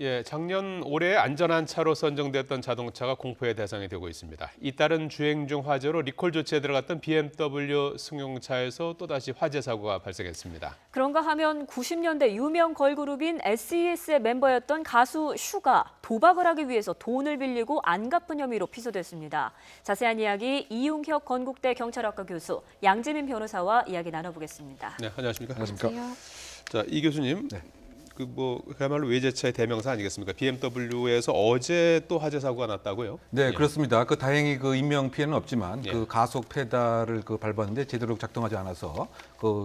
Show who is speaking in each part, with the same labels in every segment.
Speaker 1: 예, 작년 올해 안전한 차로 선정됐던 자동차가 공포의 대상이 되고 있습니다. 잇따른 주행 중 화재로 리콜 조치에 들어갔던 BMW 승용차에서 또다시 화재 사고가 발생했습니다.
Speaker 2: 그런가 하면 90년대 유명 걸그룹인 SES의 멤버였던 가수 슈가 도박을 하기 위해서 돈을 빌리고 안 갚은 혐의로 피소됐습니다. 자세한 이야기 이용혁 건국대 경찰학과 교수, 양재민 변호사와 이야기 나눠보겠습니다.
Speaker 1: 네, 안녕하십니까?
Speaker 2: 안녕하세요.
Speaker 1: 자, 이 교수님.
Speaker 3: 네.
Speaker 1: 그야말로 외제차의 대명사 아니겠습니까? BMW에서 어제 또 화재 사고가 났다고요?
Speaker 3: 네,
Speaker 1: 예.
Speaker 3: 그렇습니다. 다행히 인명 피해는 없지만
Speaker 1: 예.
Speaker 3: 가속 페달을 밟았는데 제대로 작동하지 않아서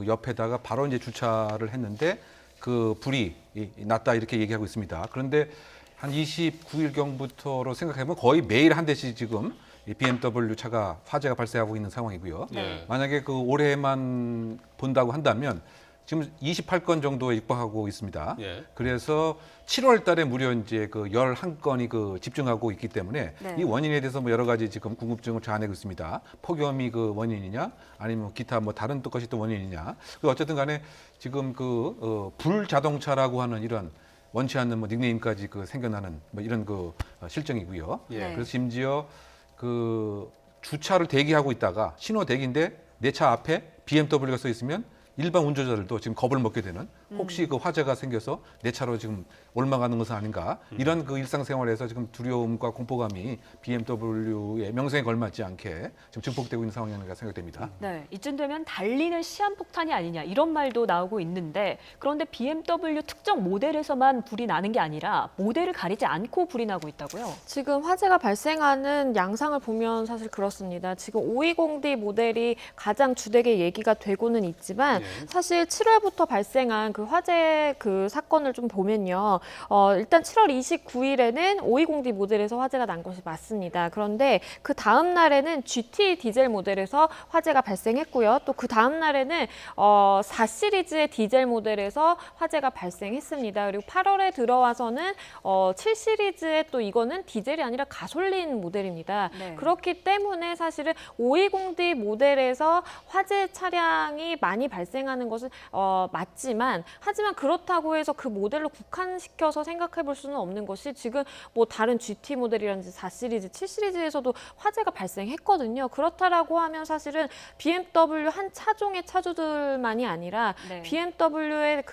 Speaker 3: 옆에다가 바로 이제 주차를 했는데 불이 났다 이렇게 얘기하고 있습니다. 그런데 한 29일경부터로 생각해보면 거의 매일 한 대씩 지금 이 BMW 차가 화재가 발생하고 있는 상황이고요.
Speaker 1: 네.
Speaker 3: 만약에 올해만 본다고 한다면 지금 28건 정도에 육박하고 있습니다.
Speaker 1: 예.
Speaker 3: 그래서 7월 달에 무려 이제 11건이 집중하고 있기 때문에
Speaker 2: 네.
Speaker 3: 이 원인에 대해서 여러 가지 지금 궁금증을 자아내고 있습니다. 폭염이 원인이냐 아니면 기타 다른 또 것이 또 원인이냐. 어쨌든 간에 지금 불자동차라고 하는 이런 원치 않는 닉네임까지 생겨나는 이런 실정이고요.
Speaker 1: 예.
Speaker 3: 그래서 심지어 주차를 대기하고 있다가 신호 대기인데 내 차 앞에 BMW가 써 있으면 일반 운전자들도 지금 겁을 먹게 되는 혹시 화재가 생겨서 내 차로 지금 옮아가는 것은 아닌가 이런 일상생활에서 지금 두려움과 공포감이 BMW의 명성에 걸맞지 않게 지금 증폭되고 있는 상황이 아닌가 생각됩니다.
Speaker 2: 네, 이쯤 되면 달리는 시한폭탄이 아니냐 이런 말도 나오고 있는데 그런데 BMW 특정 모델에서만 불이 나는 게 아니라 모델을 가리지 않고 불이 나고 있다고요?
Speaker 4: 지금 화재가 발생하는 양상을 보면 사실 그렇습니다. 지금 520D 모델이 가장 주되게 얘기가 되고는 있지만 사실 7월부터 발생한 화재 사건을 좀 보면요. 일단 7월 29일에는 520D 모델에서 화재가 난 것이 맞습니다. 그런데 그 다음 날에는 GT 디젤 모델에서 화재가 발생했고요. 또 그 다음 날에는 4 시리즈의 디젤 모델에서 화재가 발생했습니다. 그리고 8월에 들어와서는 7 시리즈의 또 이거는 디젤이 아니라 가솔린 모델입니다.
Speaker 2: 네.
Speaker 4: 그렇기 때문에 사실은 520D 모델에서 화재 차량이 많이 발생하는 것은 맞지만 하지만 그렇다고 해서 그 모델로 국한시켜서 생각해 볼 수는 없는 것이 지금 다른 GT 모델이라든지 4 시리즈, 7 시리즈에서도 화재가 발생했거든요. 그렇다라고 하면 사실은 BMW 한 차종의 차주들만이 아니라
Speaker 2: 네.
Speaker 4: BMW의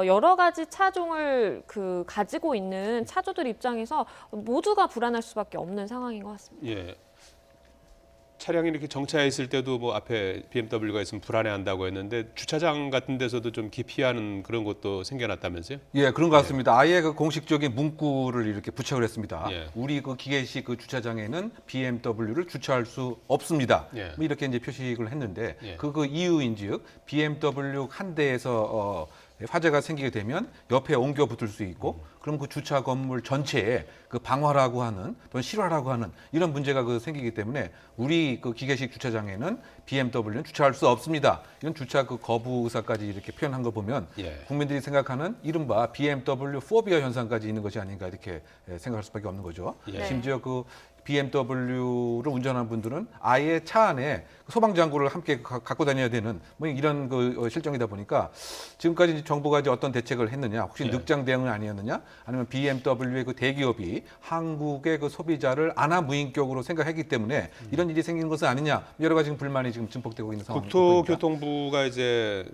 Speaker 4: 여러 가지 차종을 가지고 있는 차주들 입장에서 모두가 불안할 수밖에 없는 상황인 것 같습니다.
Speaker 1: 예. 차량이 이렇게 정차해 있을 때도 앞에 BMW가 있으면 불안해한다고 했는데 주차장 같은 데서도 좀 기피하는 그런 것도 생겨났다면서요?
Speaker 3: 예, 그런 것 같습니다. 아예 공식적인 문구를 이렇게 부착을 했습니다.
Speaker 1: 예.
Speaker 3: 우리 기계식 주차장에는 BMW를 주차할 수 없습니다.
Speaker 1: 예.
Speaker 3: 이렇게 이제 표식을 했는데
Speaker 1: 예.
Speaker 3: 그 이유인즉 BMW 한 대에서 화재가 생기게 되면 옆에 옮겨 붙을 수 있고 그럼 주차 건물 전체에 방화라고 하는 또는 실화라고 하는 이런 문제가 생기기 때문에 우리 기계식 주차장에는 BMW는 주차할 수 없습니다. 이런 주차 거부 의사까지 이렇게 표현한 거 보면
Speaker 1: 예.
Speaker 3: 국민들이 생각하는 이른바 BMW 포비아 현상까지 있는 것이 아닌가 이렇게 생각할 수밖에 없는 거죠.
Speaker 1: 예.
Speaker 3: 심지어 BMW를 운전하는 분들은 아예 차 안에 소방장구를 함께 갖고 다녀야 되는 이런 실정이다 보니까 지금까지 정부가 어떤 대책을 했느냐, 혹시
Speaker 1: 예.
Speaker 3: 늑장 대응은 아니었느냐, 아니면 BMW의 대기업이 한국의 소비자를 안하무인격으로 생각했기 때문에 이런 일이 생긴 것은 아니냐, 여러 가지 불만이 지금 증폭되고 있는 상황입니다.
Speaker 1: 국토교통부가 이제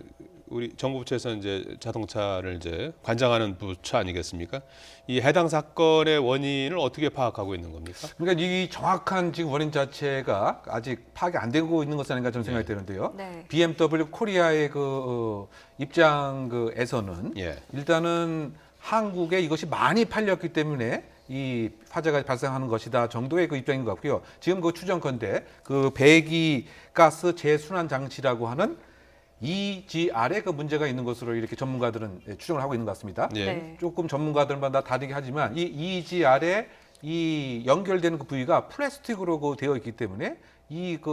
Speaker 1: 우리 정부 부처에서 이제 자동차를 이제 관장하는 부처 아니겠습니까? 이 해당 사건의 원인을 어떻게 파악하고 있는 겁니까?
Speaker 3: 그러니까 이 정확한 지금 원인 자체가 아직 파악이 안 되고 있는 것은 아닌가 저는 생각이 되는데요.
Speaker 2: 네.
Speaker 3: BMW 코리아의 입장에서는
Speaker 1: 예. 일단은
Speaker 3: 한국에 이것이 많이 팔렸기 때문에 이 화재가 발생하는 것이다 정도의 입장인 것 같고요. 지금 추정컨대 배기 가스 재순환 장치라고 하는 EGR에 문제가 있는 것으로 이렇게 전문가들은 추정을 하고 있는 것 같습니다.
Speaker 1: 예.
Speaker 2: 네.
Speaker 3: 조금 전문가들마다 다르게 하지만 이 EGR에 연결되는 부위가 플라스틱으로 되어 있기 때문에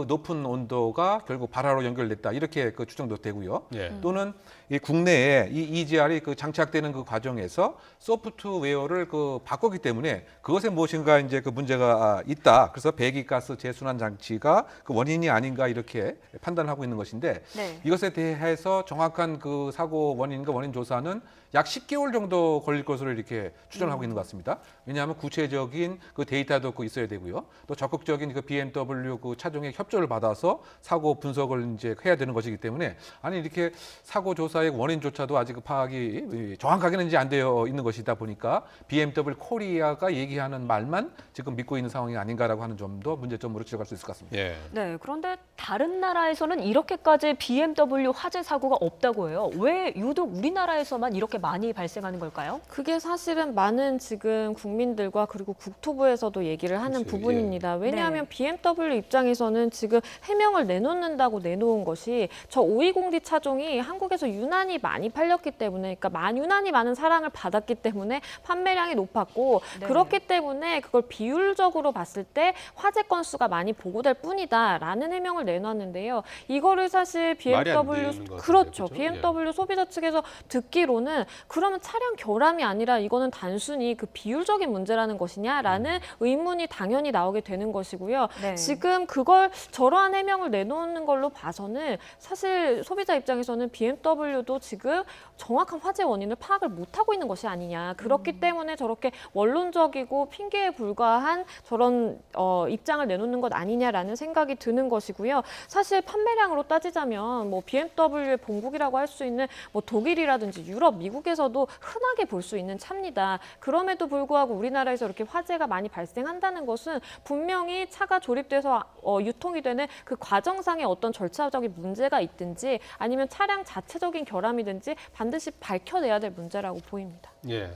Speaker 3: 높은 온도가 결국 발화로 연결됐다 이렇게 추정도 되고요.
Speaker 1: 예.
Speaker 3: 또는 이 국내에 이 EGR이 그 장착되는 그 과정에서 소프트웨어를 그 바꿨기 때문에 그것에 무엇인가 이제 그 문제가 있다. 그래서 배기가스 재순환 장치가 그 원인이 아닌가 이렇게 판단하고 있는 것인데
Speaker 2: 네.
Speaker 3: 이것에 대해서 정확한 그 사고 원인과 원인 조사는 약 10개월 정도 걸릴 것으로 이렇게 추정을 하고 있는 것 같습니다. 왜냐하면 구체적인 그 데이터도 그 있어야 되고요. 또 적극적인 그 BMW 그 차종의 협조를 받아서 사고 분석을 이제 해야 되는 것이기 때문에 아니 이렇게 사고 조사의 원인조차도 아직 파악이 정확하게는 이제 안 되어 있는 것이다 보니까 BMW 코리아가 얘기하는 말만 지금 믿고 있는 상황이 아닌가라고 하는 점도 문제점으로 지적할 수 있을 것 같습니다.
Speaker 1: 예.
Speaker 2: 네, 그런데 다른 나라에서는 이렇게까지 BMW 화재 사고가 없다고 해요. 왜 유독 우리나라에서만 이렇게 많이 발생하는 걸까요?
Speaker 4: 그게 사실은 많은 지금 국민들과 그리고 국토부에서도 얘기를 하는
Speaker 1: 그치,
Speaker 4: 부분입니다. 왜냐하면
Speaker 2: 네.
Speaker 4: BMW 입장에서는 지금 해명을 내놓는다고 내놓은 것이 저 520D 차종이 한국에서 유난히 많이 팔렸기 때문에 그러니까 유난히 많은 사랑을 받았기 때문에 판매량이 높았고
Speaker 2: 네.
Speaker 4: 그렇기 때문에 그걸 비율적으로 봤을 때 화재 건수가 많이 보고될 뿐이다라는 해명을 내놨는데요. 이거를 사실
Speaker 1: 말이 안
Speaker 4: BMW
Speaker 1: 되는 것 같은데,
Speaker 4: 그렇죠.
Speaker 1: 그죠?
Speaker 4: BMW 소비자 측에서 듣기로는 그러면 차량 결함이 아니라 이거는 단순히 그 비율적인 문제라는 것이냐라는 의문이 당연히 나오게 되는 것이고요.
Speaker 2: 네.
Speaker 4: 지금 그걸 저러한 해명을 내놓는 걸로 봐서는 사실 소비자 입장에서는 BMW도 지금 정확한 화재 원인을 파악을 못하고 있는 것이 아니냐. 그렇기 때문에 저렇게 원론적이고 핑계에 불과한 저런 입장을 내놓는 것 아니냐라는 생각이 드는 것이고요. 사실 판매량으로 따지자면 뭐 BMW의 본국이라고 할 수 있는 뭐 독일이라든지 유럽, 미국에서도 흔하게 볼 수 있는 차입니다. 그럼에도 불구하고 우리나라에서 이렇게 화재가 많이 발생한다는 것은 분명히 차가 조립돼서 유통이 되는 그 과정상의 어떤 절차적인 문제가 있든지 아니면 차량 자체적인 결함이든지 반드시 밝혀내야 될 문제라고 보입니다.
Speaker 1: 예.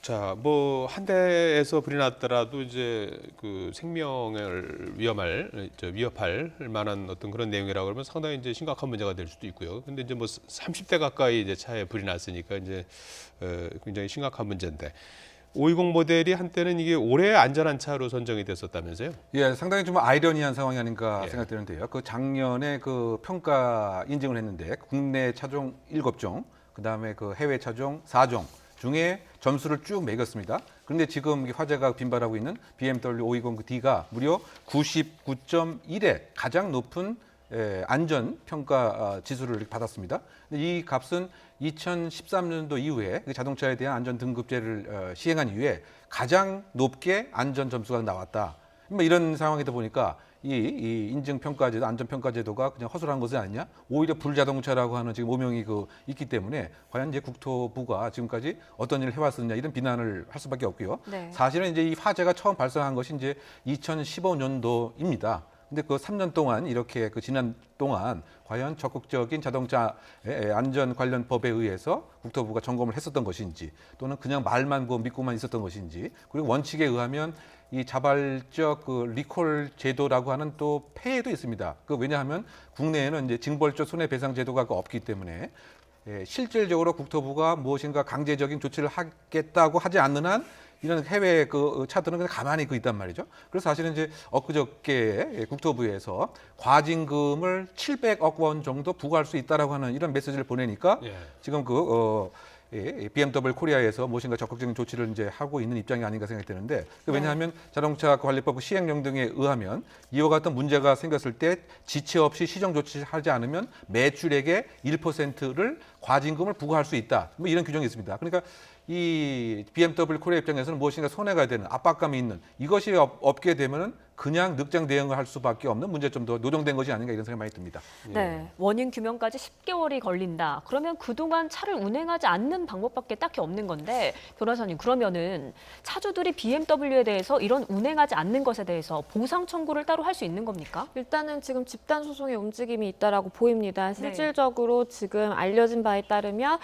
Speaker 1: 자, 뭐 한 대에서 불이 났더라도 이제 그 생명을 위협할 만한 어떤 그런 내용이라고 그러면 상당히 이제 심각한 문제가 될 수도 있고요. 근데 이제 뭐 30대 가까이 이제 차에 불이 났으니까 이제 굉장히 심각한 문제인데 520 모델이 한때는 이게 올해 안전한 차로 선정이 됐었다면서요?
Speaker 3: 예, 상당히 좀 아이러니한 상황이 아닌가
Speaker 1: 예.
Speaker 3: 생각되는데요. 그 작년에 그 평가 인증을 했는데 국내 차종 7종, 그다음에 그 해외 차종 4종 중에 점수를 쭉 매겼습니다. 그런데 지금 화재가 빈발하고 있는 BMW 520D가 무려 99.1의 가장 높은 안전 평가 지수를 받았습니다. 근데 이 값은 2013년도 이후에 자동차에 대한 안전 등급제를 시행한 이후에 가장 높게 안전 점수가 나왔다. 뭐 이런 상황이다 보니까 이 인증평가제도, 안전평가제도가 그냥 허술한 것은 아니냐? 오히려 불자동차라고 하는 지금 오명이 있기 때문에 과연 이제 국토부가 지금까지 어떤 일을 해왔었느냐 이런 비난을 할 수밖에 없고요.
Speaker 2: 네.
Speaker 3: 사실은 이제 이 화재가 처음 발생한 것이 이제 2015년도입니다. 근데 그 3년 동안 이렇게 지난 동안 과연 적극적인 자동차 안전 관련 법에 의해서 국토부가 점검을 했었던 것인지 또는 그냥 말만 믿고만 있었던 것인지 그리고 원칙에 의하면 이 자발적 리콜 제도라고 하는 또 폐해도 있습니다. 왜냐하면 국내에는 이제 징벌적 손해배상 제도가 없기 때문에 실질적으로 국토부가 무엇인가 강제적인 조치를 하겠다고 하지 않는 한 이런 해외 차들은 그냥 가만히 있단 말이죠. 그래서 사실은 이제 엊그저께 국토부에서 과징금을 700억 원 정도 부과할 수 있다라고 하는 이런 메시지를 보내니까
Speaker 1: 예.
Speaker 3: 지금 BMW 코리아에서 무엇인가 적극적인 조치를 이제 하고 있는 입장이 아닌가 생각이 드는데 왜냐하면 자동차 관리법 시행령 등에 의하면 이와 같은 문제가 생겼을 때 지체 없이 시정 조치하지 않으면 매출액의 1%를 과징금을 부과할 수 있다. 뭐 이런 규정이 있습니다. 그러니까 이 BMW 코리아 입장에서는 무엇인가 손해가 되는 압박감이 있는 이것이 없게 되면은 그냥 늑장 대응을 할 수밖에 없는 문제점도 노정된 것이 아닌가 이런 생각이 많이 듭니다.
Speaker 2: 네, 원인 규명까지 10개월이 걸린다. 그러면 그동안 차를 운행하지 않는 방법밖에 딱히 없는 건데 변호사님 그러면은 차주들이 BMW에 대해서 이런 운행하지 않는 것에 대해서 보상 청구를 따로 할 수 있는 겁니까?
Speaker 4: 일단은 지금 집단 소송의 움직임이 있다라고 보입니다. 실질적으로 지금 알려진 바에 따르면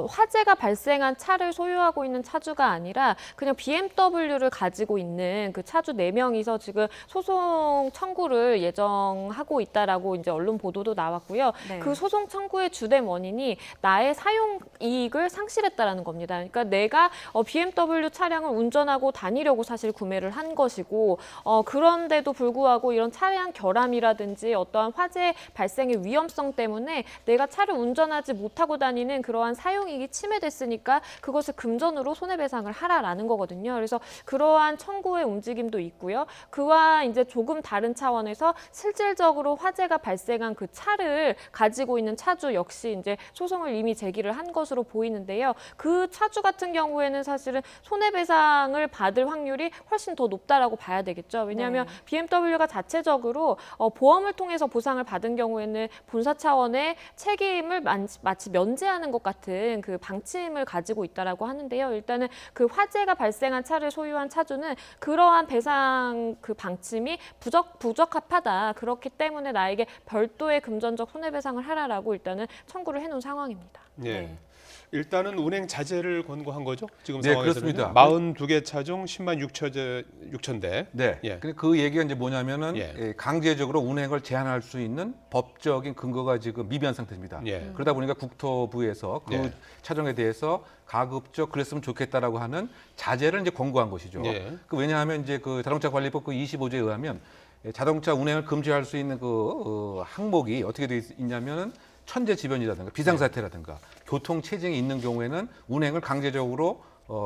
Speaker 4: 화재가 발생한 차를 소유하고 있는 차주가 아니라 그냥 BMW를 가지고 있는 그 차주 4명이서 지금 소송 청구를 예정하고 있다라고 이제 언론 보도도 나왔고요.
Speaker 2: 네.
Speaker 4: 그 소송 청구의 주된 원인이 나의 사용 이익을 상실했다라는 겁니다. 그러니까 내가 BMW 차량을 운전하고 다니려고 사실 구매를 한 것이고 그런데도 불구하고 이런 차량 결함이라든지 어떠한 화재 발생의 위험성 때문에 내가 차를 운전하지 못하고 다니는 그러한 사용이익이 침해됐으니까 그것을 금전으로 손해배상을 하라라는 거거든요. 그래서 그러한 청구의 움직임도 있고요. 그와 이제 조금 다른 차원에서 실질적으로 화재가 발생한 그 차를 가지고 있는 차주 역시 이제 소송을 이미 제기를 한 것으로 보이는데요. 그 차주 같은 경우에는 사실은 손해배상을 받을 확률이 훨씬 더 높다라고 봐야 되겠죠. 왜냐하면
Speaker 2: 네.
Speaker 4: BMW가 자체적으로 보험을 통해서 보상을 받은 경우에는 본사 차원의 책임을 마치 면제하는 것 같은 그 방침을 가지고 있다라고 하는데요. 일단은 그 화재가 발생한 차를 소유한 차주는 그러한 배상 그 방침이 부적합하다. 그렇기 때문에 나에게 별도의 금전적 손해배상을 하라라고 일단은 청구를 해놓은 상황입니다.
Speaker 1: 예.
Speaker 2: 네.
Speaker 1: 일단은 운행 자제를 권고한 거죠. 지금
Speaker 3: 네,
Speaker 1: 상황에서는
Speaker 3: 그렇습니다.
Speaker 1: 42개 차종 10만 6천 대.
Speaker 3: 네.
Speaker 1: 예.
Speaker 3: 근데 그 얘기가 이제 뭐냐면은
Speaker 1: 예.
Speaker 3: 강제적으로 운행을 제한할 수 있는 법적인 근거가 지금 미비한 상태입니다.
Speaker 1: 예.
Speaker 3: 그러다 보니까 국토부에서 그
Speaker 1: 예.
Speaker 3: 차종에 대해서 가급적 그랬으면 좋겠다라고 하는 자제를 이제 권고한 것이죠.
Speaker 1: 예.
Speaker 3: 왜냐하면 이제 그 자동차 관리법 그 25조에 의하면 자동차 운행을 금지할 수 있는 그 항목이 어떻게 되어 있냐면은 천재지변이라든가 비상사태라든가 교통 체증이 있는 경우에는 운행을 강제적으로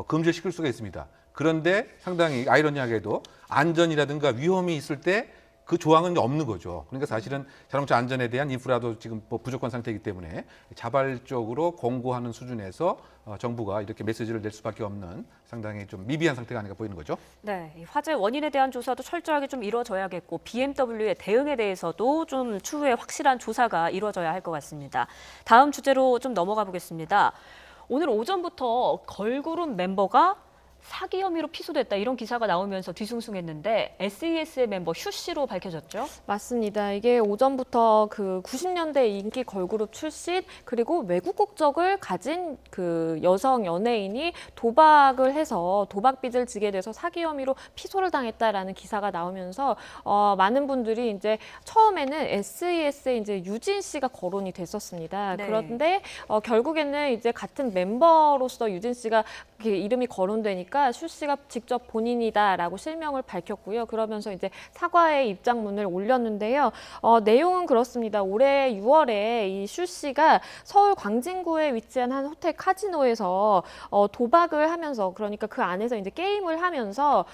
Speaker 3: 금지시킬 수가 있습니다. 그런데 상당히 아이러니하게도 안전이라든가 위험이 있을 때 그 조항은 없는 거죠. 그러니까 사실은 자동차 안전에 대한 인프라도 지금 뭐 부족한 상태이기 때문에 자발적으로 권고하는 수준에서 정부가 이렇게 메시지를 낼 수밖에 없는 상당히 좀 미비한 상태가 아닌가 보이는 거죠.
Speaker 2: 네, 이 화재 원인에 대한 조사도 철저하게 좀 이루어져야겠고 BMW의 대응에 대해서도 좀 추후에 확실한 조사가 이루어져야 할 것 같습니다. 다음 주제로 좀 넘어가 보겠습니다. 오늘 오전부터 걸그룹 멤버가 사기 혐의로 피소됐다 이런 기사가 나오면서 뒤숭숭했는데 SES의 멤버 휴 씨로 밝혀졌죠?
Speaker 4: 맞습니다. 이게 오전부터 그 90년대 인기 걸그룹 출신 그리고 외국 국적을 가진 그 여성 연예인이 도박을 해서 도박빚을 지게 돼서 사기 혐의로 피소를 당했다라는 기사가 나오면서 많은 분들이 이제 처음에는 SES에 이제 유진 씨가 거론이 됐었습니다.
Speaker 2: 네.
Speaker 4: 그런데 결국에는 이제 같은 멤버로서 유진 씨가 이름이 거론되니까 슈 씨가 직접 본인이다라고 실명을 밝혔고요. 그러면서 이제 사과의 입장문을 올렸는데요. 내용은 그렇습니다. 올해 6월에 이 슈 씨가 서울 광진구에 위치한 한 호텔 카지노에서 도박을 하면서 그러니까 그 안에서 이제 게임을 하면서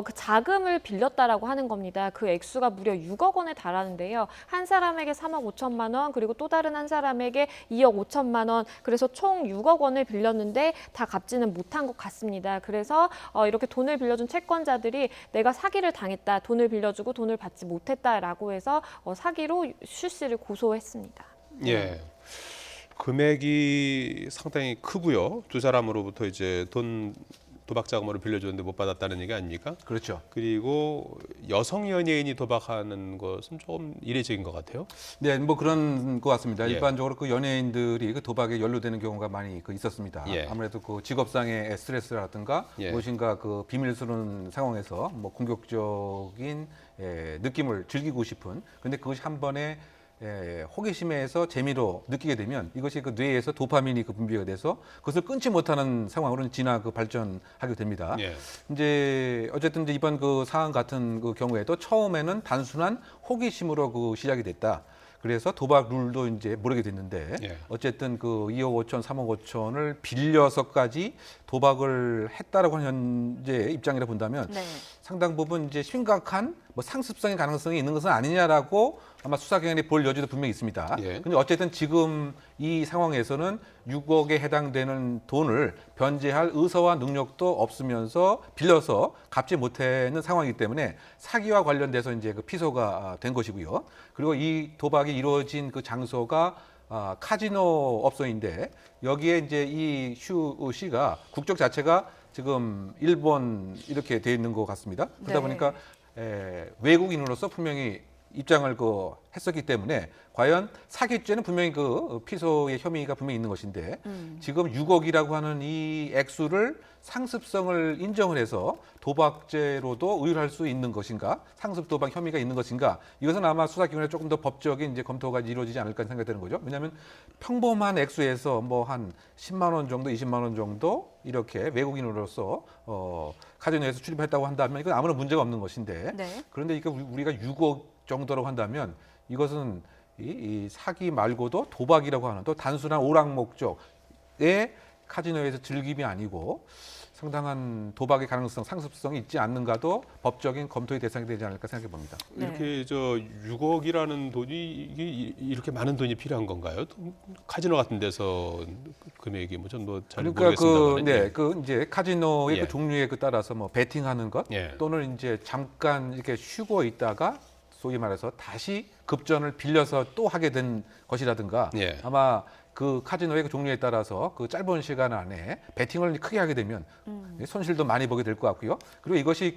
Speaker 4: 그 자금을 빌렸다라고 하는 겁니다. 그 액수가 무려 6억 원에 달하는데요. 한 사람에게 3억 5천만 원 그리고 또 다른 한 사람에게 2억 5천만 원 그래서 총 6억 원을 빌렸는데 다 갚지는 못한 것 같습니다. 그래서 이렇게 돈을 빌려준 채권자들이 내가 사기를 당했다, 돈을 빌려주고 돈을 받지 못했다라고 해서 사기로 슈 씨를 고소했습니다.
Speaker 1: 예. 금액이 상당히 크고요. 두 사람으로부터 이제 도박 자금으로 빌려줬는데 못 받았다는 얘기 아닙니까?
Speaker 3: 그렇죠.
Speaker 1: 그리고 여성 연예인이 도박하는 것은 좀 이례적인 것 같아요.
Speaker 3: 네, 뭐 그런 것 같습니다.
Speaker 1: 예.
Speaker 3: 일반적으로 그 연예인들이 그 도박에 연루되는 경우가 많이 있었습니다.
Speaker 1: 예.
Speaker 3: 아무래도 그 직업상의 스트레스라든가
Speaker 1: 예.
Speaker 3: 무엇인가 그 비밀스러운 상황에서 뭐 공격적인 느낌을 즐기고 싶은 그런데 그것이 한 번에 호기심에서 재미로 느끼게 되면 이것이 그 뇌에서 도파민이 그 분비가 돼서 그것을 끊지 못하는 상황으로 발전하게 됩니다.
Speaker 1: 예.
Speaker 3: 이제 어쨌든 이제 이번 그 사안 같은 그 경우에도 처음에는 단순한 호기심으로 그 시작이 됐다. 그래서 도박 룰도 이제 모르게 됐는데
Speaker 1: 예.
Speaker 3: 어쨌든 그 2억 5천, 3억 5천을 빌려서까지 도박을 했다라고 하는 현재 입장이라 본다면
Speaker 2: 네.
Speaker 3: 상당 부분 이제 심각한 뭐 상습성의 가능성이 있는 것은 아니냐라고 아마 수사기관이 볼 여지도 분명히 있습니다.
Speaker 1: 예.
Speaker 3: 근데 어쨌든 지금 이 상황에서는 6억에 해당되는 돈을 변제할 의사와 능력도 없으면서 빌려서 갚지 못하는 상황이기 때문에 사기와 관련돼서 이제 그 피소가 된 것이고요. 그리고 이 도박이 이루어진 그 장소가 카지노 업소인데 여기에 이제 이 슈 씨가 국적 자체가 지금 일본 이렇게 돼 있는 것 같습니다. 그러다
Speaker 2: 네.
Speaker 3: 보니까 외국인으로서 분명히 입장을 했었기 때문에 과연 사기죄는 분명히 피소의 혐의가 분명히 있는 것인데 지금 6억이라고 하는 이 액수를 상습성을 인정을 해서 도박죄로도 의율할 수 있는 것인가, 상습 도박 혐의가 있는 것인가, 이것은 아마 수사기관에 조금 더 법적인 이제 검토가 이루어지지 않을까 생각되는 거죠. 왜냐하면 평범한 액수에서 뭐 한 10만 원 정도, 20만 원 정도 이렇게 외국인으로서 카지노에서 출입했다고 한다면 이건 아무런 문제가 없는 것인데,
Speaker 2: 네.
Speaker 3: 그런데 이거 우리가 6억 정도라고 한다면 이것은 이 사기 말고도 도박이라고 하는 또 단순한 오락 목적의 카지노에서 즐김이 아니고 상당한 도박의 가능성, 상습성이 있지 않는가도 법적인 검토의 대상이 되지 않을까 생각해 봅니다.
Speaker 2: 네.
Speaker 1: 이렇게 6억이라는 돈이 이게 이렇게 많은 돈이 필요한 건가요? 카지노 같은 데서 금액이 뭐 좀 더 잘
Speaker 3: 그러니까
Speaker 1: 모르겠습니다만.
Speaker 3: 이제 카지노의
Speaker 1: 예.
Speaker 3: 종류에 따라서 뭐 베팅하는 것
Speaker 1: 예.
Speaker 3: 또는 이제 잠깐 이렇게 쉬고 있다가 소위 말해서 다시 급전을 빌려서 또 하게 된 것이라든가
Speaker 1: 예.
Speaker 3: 아마 그 카지노의 종류에 따라서 그 짧은 시간 안에 베팅을 크게 하게 되면 손실도 많이 보게 될 것 같고요. 그리고 이것이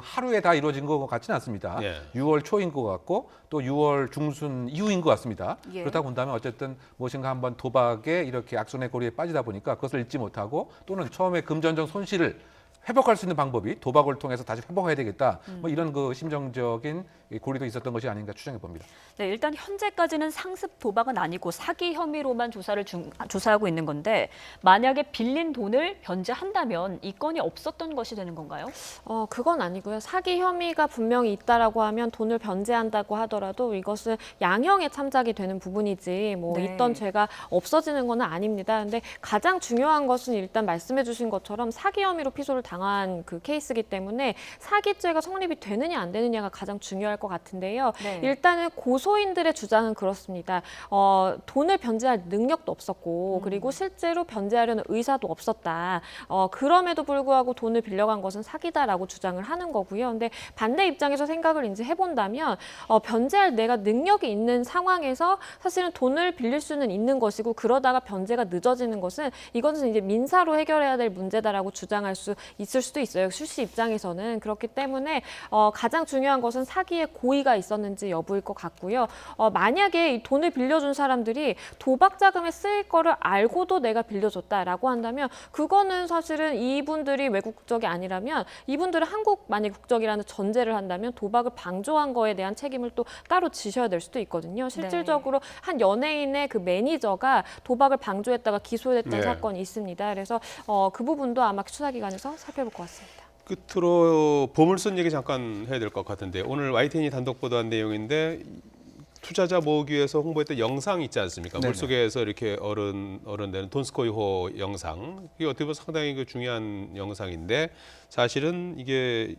Speaker 3: 하루에 다 이루어진 것 같지는 않습니다.
Speaker 1: 예.
Speaker 3: 6월 초인 것 같고 또 6월 중순 이후인 것 같습니다.
Speaker 2: 예.
Speaker 3: 그렇다 본다면 어쨌든 무엇인가 한번 도박에 이렇게 악순의 고리에 빠지다 보니까 그것을 잊지 못하고 또는 처음에 금전적 손실을 회복할 수 있는 방법이 도박을 통해서 다시 회복해야 되겠다. 뭐 이런 심정적인 고리도 있었던 것이 아닌가 추정해 봅니다.
Speaker 2: 네, 일단 현재까지는 상습 도박은 아니고 사기 혐의로만 조사하고 있는 건데 만약에 빌린 돈을 변제한다면 이 건이 없었던 것이 되는 건가요?
Speaker 4: 그건 아니고요. 사기 혐의가 분명히 있다라고 하면 돈을 변제한다고 하더라도 이것은 양형에 참작이 되는 부분이지 뭐
Speaker 2: 네.
Speaker 4: 있던 죄가 없어지는 건 아닙니다. 근데 가장 중요한 것은 일단 말씀해 주신 것처럼 사기 혐의로 피소를 당한 그 케이스이기 때문에 사기죄가 성립이 되느냐 안 되느냐가 가장 중요할 것 같은데요.
Speaker 2: 네.
Speaker 4: 일단은 고소인들의 주장은 그렇습니다. 돈을 변제할 능력도 없었고 그리고 실제로 변제하려는 의사도 없었다. 그럼에도 불구하고 돈을 빌려간 것은 사기다라고 주장을 하는 거고요. 근데 반대 입장에서 생각을 이제 해본다면 변제할 내가 능력이 있는 상황에서 사실은 돈을 빌릴 수는 있는 것이고 그러다가 변제가 늦어지는 것은 이것은 이제 민사로 해결해야 될 문제다라고 주장할 수 있을 수도 있어요. 출시 입장에서는. 그렇기 때문에 가장 중요한 것은 사기의 고의가 있었는지 여부일 것 같고요. 만약에 이 돈을 빌려준 사람들이 도박 자금에 쓰일 거를 알고도 내가 빌려줬다라고 한다면 그거는 사실은 이분들이 외국 국적이 아니라면 이분들은 한국 만약 국적이라는 전제를 한다면 도박을 방조한 거에 대한 책임을 또 따로 지셔야 될 수도 있거든요. 실질적으로 한 연예인의 그 매니저가 도박을 방조했다가 기소됐던
Speaker 1: 네.
Speaker 4: 사건이 있습니다. 그래서 그 부분도 아마 수사기관에서 살펴볼 것 같습니다.
Speaker 1: 끝으로 보물선 얘기 잠깐 해야 될 것 같은데 오늘 YTN이 단독 보도한 내용인데 투자자 모으기 위해서 홍보했던 영상 있지 않습니까?
Speaker 3: 네네.
Speaker 1: 물속에서 이렇게 어른되는 돈스코이호 영상. 이게 어떻게 보면 상당히 중요한 영상인데 사실은 이게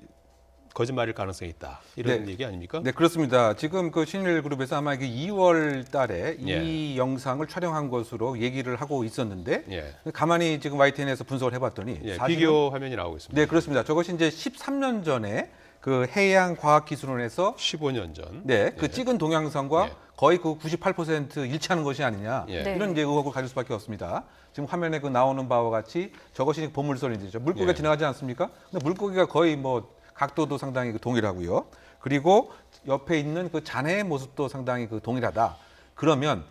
Speaker 1: 거짓말일 가능성이 있다. 이런
Speaker 3: 네.
Speaker 1: 얘기 아닙니까?
Speaker 3: 네, 그렇습니다. 지금 신일그룹에서 아마 2월 달에
Speaker 1: 예.
Speaker 3: 이 영상을 촬영한 것으로 얘기를 하고 있었는데
Speaker 1: 예.
Speaker 3: 가만히 지금 YTN에서 분석을 해봤더니
Speaker 1: 예,
Speaker 3: 사실은-
Speaker 1: 비교 화면이 나오고 있습니다.
Speaker 3: 네, 그렇습니다. 저것이 이제 13년 전에 해양과학기술원에서
Speaker 1: 15년 전.
Speaker 3: 그 찍은 동영상과
Speaker 1: 예.
Speaker 3: 거의 98% 일치하는 것이 아니냐
Speaker 1: 예.
Speaker 2: 네.
Speaker 3: 이런 이제 의혹을 가질 수밖에 없습니다. 지금 화면에 나오는 바와 같이 저것이 보물선이죠. 물고기가
Speaker 1: 예.
Speaker 3: 지나가지 않습니까? 근데 물고기가 거의 각도도 상당히 동일하고요. 그리고 옆에 있는 잔해의 모습도 상당히 동일하다. 그러면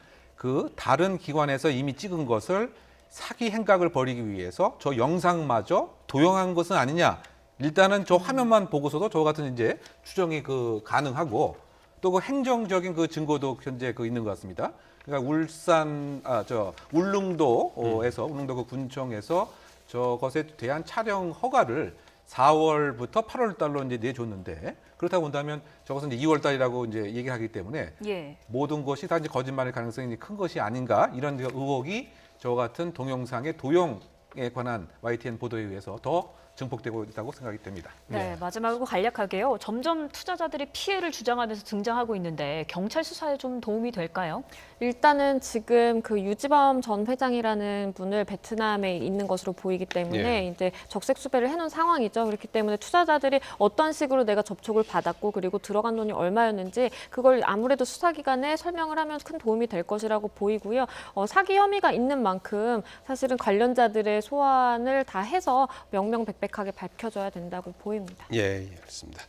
Speaker 3: 다른 기관에서 이미 찍은 것을 사기 행각을 벌이기 위해서 저 영상마저 도용한 것은 아니냐. 일단은 저 화면만 보고서도 저와 같은 이제 추정이 가능하고 또 행정적인 증거도 현재 있는 것 같습니다. 그러니까 울릉도에서 울릉도 군청에서 저것에 대한 촬영 허가를 4월부터 8월 달로 이제 내줬는데 그렇다 본다면 저것은 이제 2월 달이라고 이제 얘기하기 때문에
Speaker 2: 예.
Speaker 3: 모든 것이 다 이제 거짓말일 가능성이 큰 것이 아닌가 이런 의혹이 저와 같은 동영상의 도용에 관한 YTN 보도에 의해서 더 증폭되고 있다고 생각이 됩니다.
Speaker 2: 네, 마지막으로 간략하게요. 점점 투자자들이 피해를 주장하면서 등장하고 있는데 경찰 수사에 좀 도움이 될까요?
Speaker 4: 일단은 지금 유지범 전 회장이라는 분을 베트남에 있는 것으로 보이기 때문에
Speaker 1: 예.
Speaker 4: 이제 적색 수배를 해놓은 상황이죠. 그렇기 때문에 투자자들이 어떤 식으로 내가 접촉을 받았고 그리고 들어간 돈이 얼마였는지 그걸 아무래도 수사기관에 설명을 하면 큰 도움이 될 것이라고 보이고요. 사기 혐의가 있는 만큼 사실은 관련자들의 소환을 다 해서 명명백백하게 밝혀져야 된다고 보입니다.
Speaker 1: 예, 알겠습니다.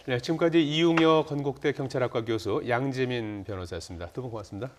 Speaker 1: 네, 지금까지 이웅혁 건국대 경찰학과 교수 양재민 변호사였습니다. 두 분 고맙습니다.